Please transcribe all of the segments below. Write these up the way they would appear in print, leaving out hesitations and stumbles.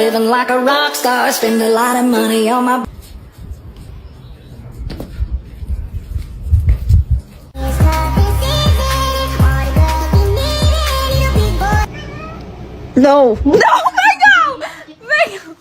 living like a rock star. Spend a lot of money on my. No. No, Michael! Michael!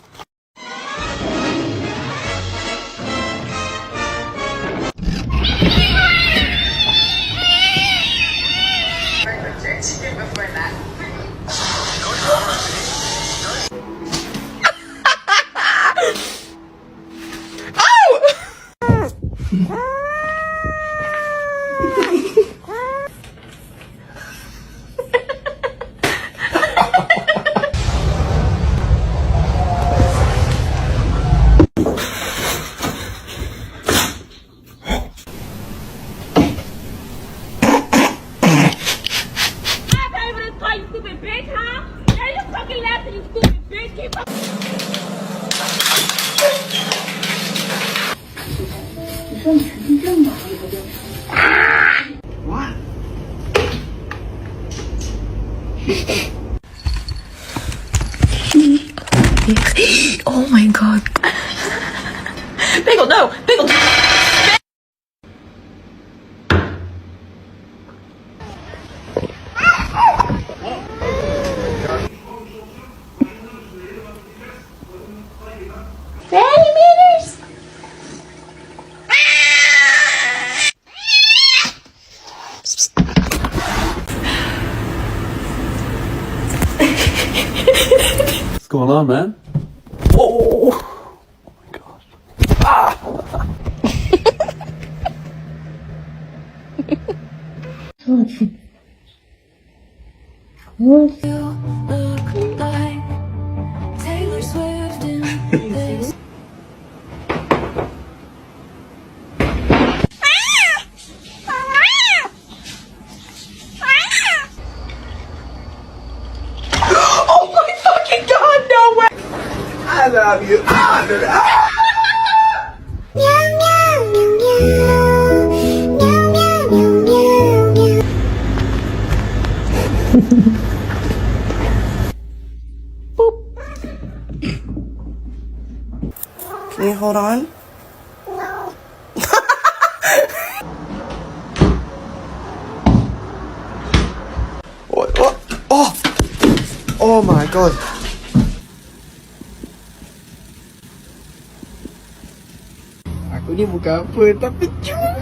Oh my god. Bagel, no! Bagel! Centimeters! What's going on, man? Oh my gosh. Ah! You look like Taylor Swift in this. Oh my fucking god, no way! I love you. I love Can you hold on? Oh my god. Aku ni bukan apa tapi cumi.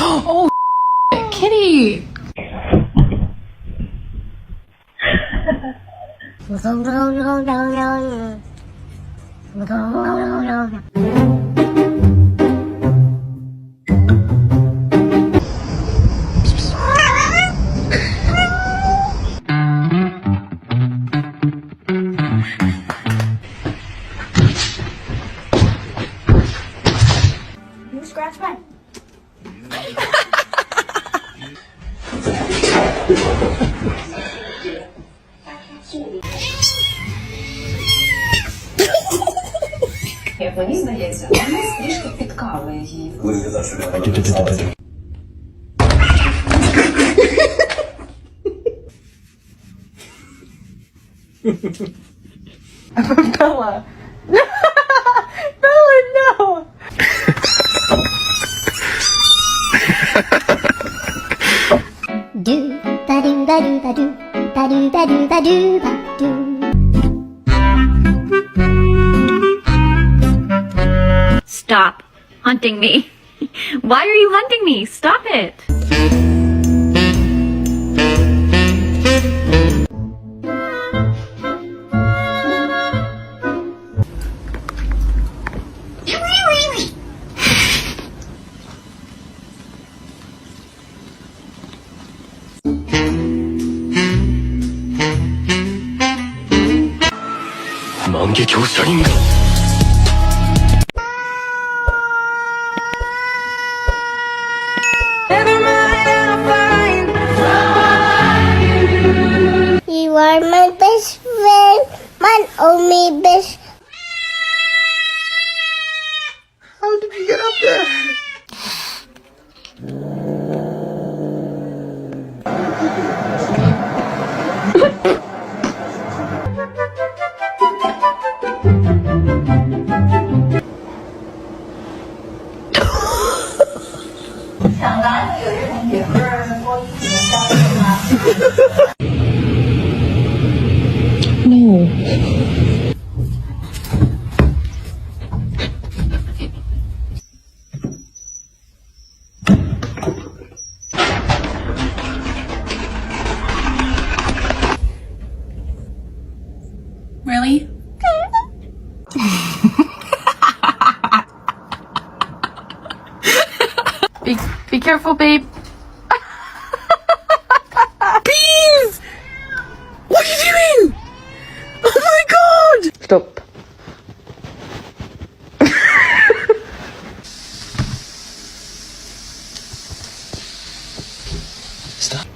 Oh, kitty! You scratch mine. Мені здається, вона трішки підкалує її. Bella! Bella, no! Do ba do ba do ba do ba do ba do ba do ba do. Stop hunting me. Why are you hunting me? Stop it. You are my best friend, my only best. How did you get up there? Really? Be careful, babe. Beans! What are you doing? Oh my god! Stop. Stop.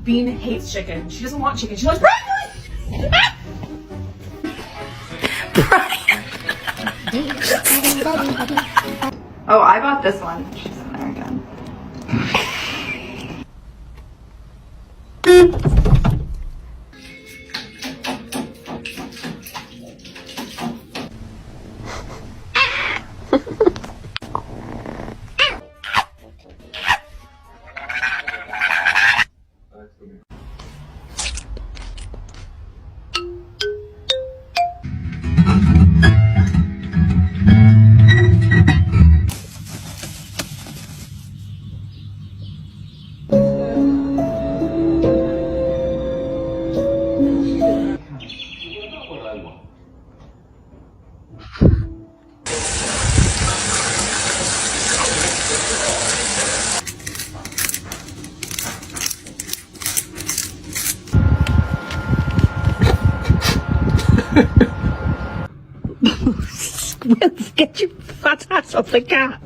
Bean hates chicken. She doesn't want chicken. She wants broccoli! Oh, I bought this one. She's in there again. Get your fat ass off the cat.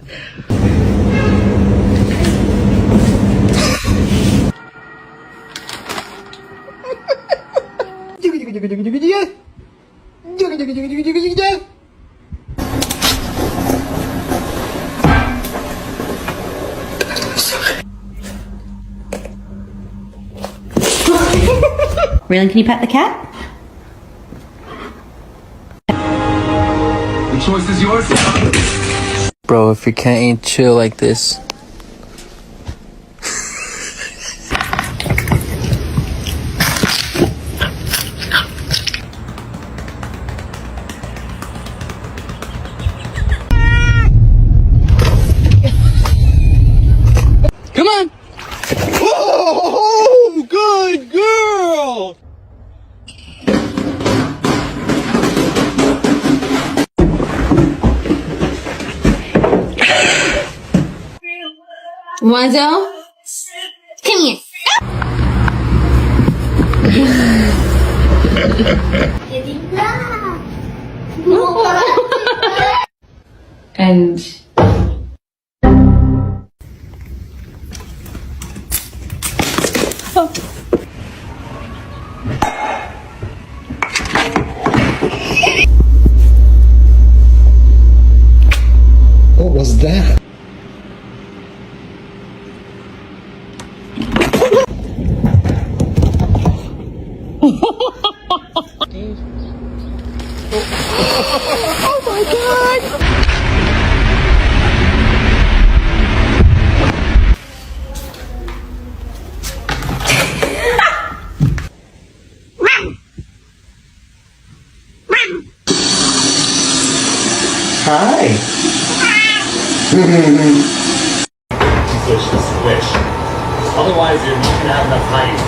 Really? Can you pet the cat? The choice is yours. Bro, if you can't chill like this. Come on! Oh, good girl! Wanzo? Come here. And What was that? Oh my god! Hi! Squish, squish. Otherwise, you're not gonna have enough height.